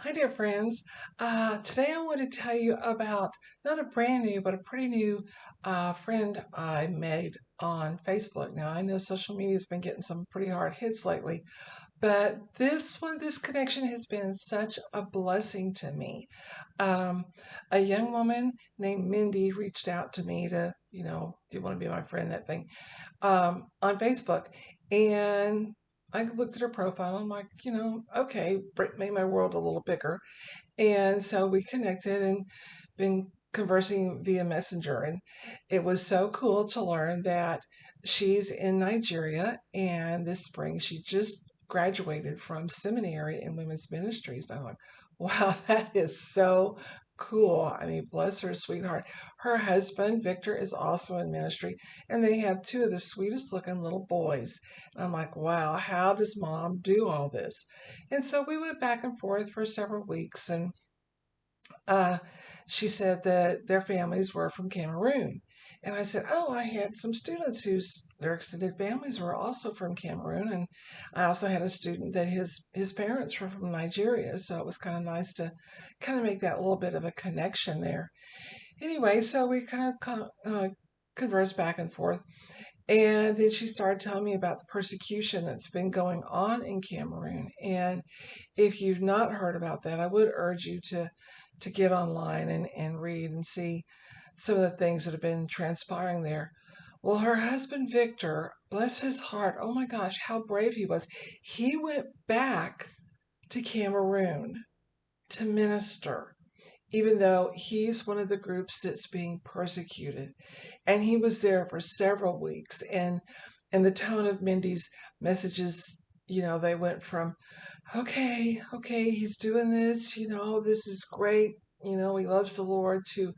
Hi, dear friends. Today I want to tell you about not a brand new, but a pretty new friend I made on Facebook. Now, I know social media has been getting some pretty hard hits lately, but this connection has been such a blessing to me. Um, a young woman named Mindy reached out to me to, do you want to be my friend? That thing on Facebook. And I looked at her profile. I'm like, okay, made my world a little bigger. And so we connected and been conversing via Messenger. And it was so cool to learn that she's in Nigeria. And this spring, she just graduated from seminary in women's ministries. And I'm like, wow, that is so cool. I mean, bless her sweetheart. Her husband, Victor, is also in ministry, and they have two of the sweetest looking little boys. And I'm like, wow, how does mom do all this? And so we went back and forth for several weeks, and uh, she said that their families were from Cameroon. And I said, oh, I had some students whose their extended families were also from Cameroon. And I also had a student that his parents were from Nigeria. So it was kind of nice to kind of make that little bit of a connection there. Anyway, so we kind of conversed back and forth. And then she started telling me about the persecution that's been going on in Cameroon. And if you've not heard about that, I would urge you to get online and read and see some of the things that have been transpiring there. Well, her husband Victor, bless his heart, oh my gosh, how brave he was. He went back to Cameroon to minister, even though he's one of the groups that's being persecuted. And he was there for several weeks. And the tone of Mindy's messages, they went from, okay, he's doing this, this is great, he loves the Lord, to,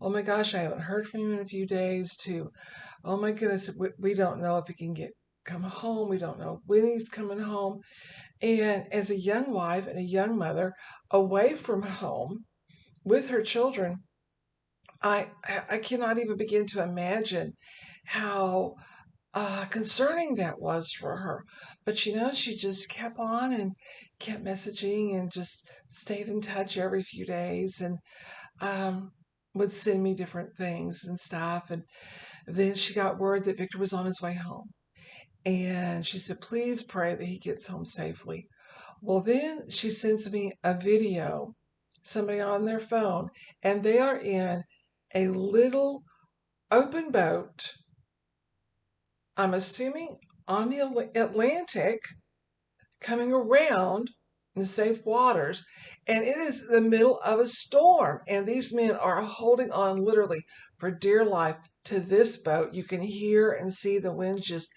oh my gosh, I haven't heard from him in a few days, to, oh my goodness, we don't know if he can come home. We don't know when he's coming home. And as a young wife and a young mother away from home with her children, I cannot even begin to imagine how concerning that was for her. But she just kept on and kept messaging and just stayed in touch every few days, and um, would send me different things and stuff. And then she got word that Victor was on his way home. And she said, please pray that he gets home safely. Well, then she sends me a video, somebody on their phone, and they are in a little open boat, I'm assuming on the Atlantic, coming around in safe waters. And it is the middle of a storm. And these men are holding on literally for dear life to this boat. You can hear and see the winds just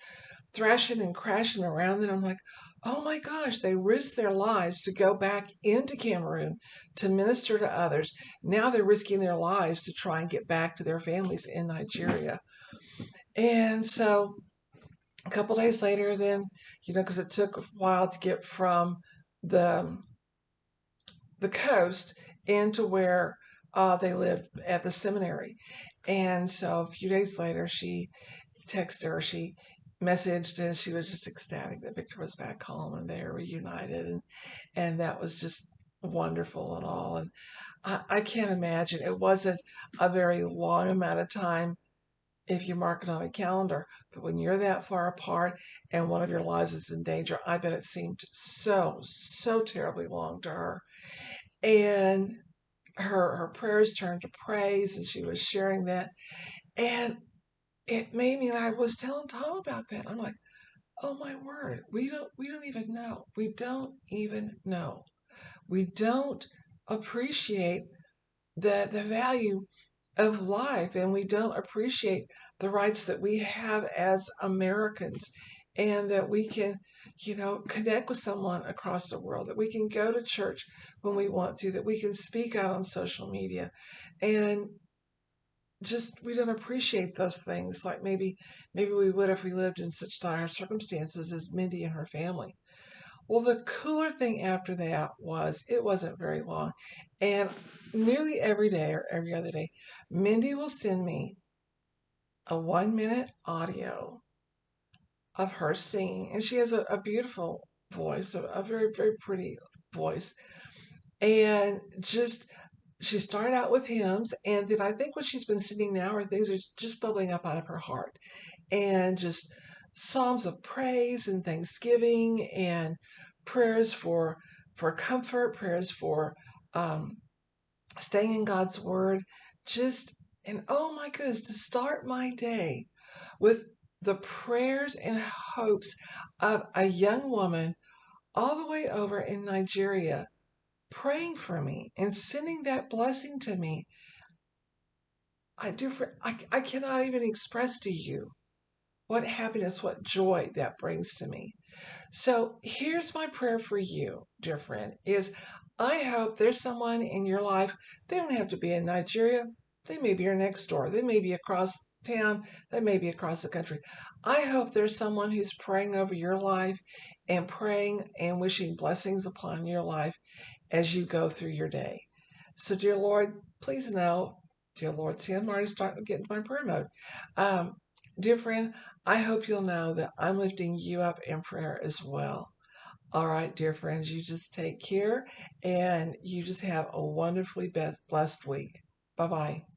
thrashing and crashing around them. I'm like, oh my gosh, they risked their lives to go back into Cameroon to minister to others. Now they're risking their lives to try and get back to their families in Nigeria. And so a couple days later, then, because it took a while to get from the the coast into where they lived at the seminary. And so a few days later, she texted her, she messaged, and she was just ecstatic that Victor was back home and they were reunited. And that was just wonderful and all. And I can't imagine. It wasn't a very long amount of time if you mark it on a calendar. But when you're that far apart and one of your lives is in danger, I bet it seemed so terribly long to her. And her prayers turned to praise, and she was sharing that. And it made me, and I was telling Tom about that. I'm like, oh my word, we don't even know. We don't even know. We don't appreciate the value of life, and we don't appreciate the rights that we have as Americans, and that we can, connect with someone across the world, that we can go to church when we want to, that we can speak out on social media. And just we don't appreciate those things like maybe we would if we lived in such dire circumstances as Mindy and her family. Well, the cooler thing after that was it wasn't very long. And nearly every day or every other day, Mindy will send me a 1 minute audio of her singing. And she has a beautiful voice, a very, very pretty voice. And just she started out with hymns, and then I think what she's been singing now are things that's just bubbling up out of her heart, and just psalms of praise and thanksgiving, and prayers for comfort, prayers for um, staying in God's word. Just and oh my goodness, to start my day with the prayers and hopes of a young woman all the way over in Nigeria praying for me and sending that blessing to me. I cannot even express to you what happiness, what joy that brings to me. So here's my prayer for you, dear friend, is I hope there's someone in your life. They don't have to be in Nigeria. They may be your next door. They may be across town. They may be across the country. I hope there's someone who's praying over your life and praying and wishing blessings upon your life as you go through your day. So, dear Lord, please know, dear Lord, see, I'm already starting to get into my prayer mode. Um, dear friend, I hope you'll know that I'm lifting you up in prayer as well. All right, dear friends, you just take care and you just have a wonderfully blessed week. Bye bye.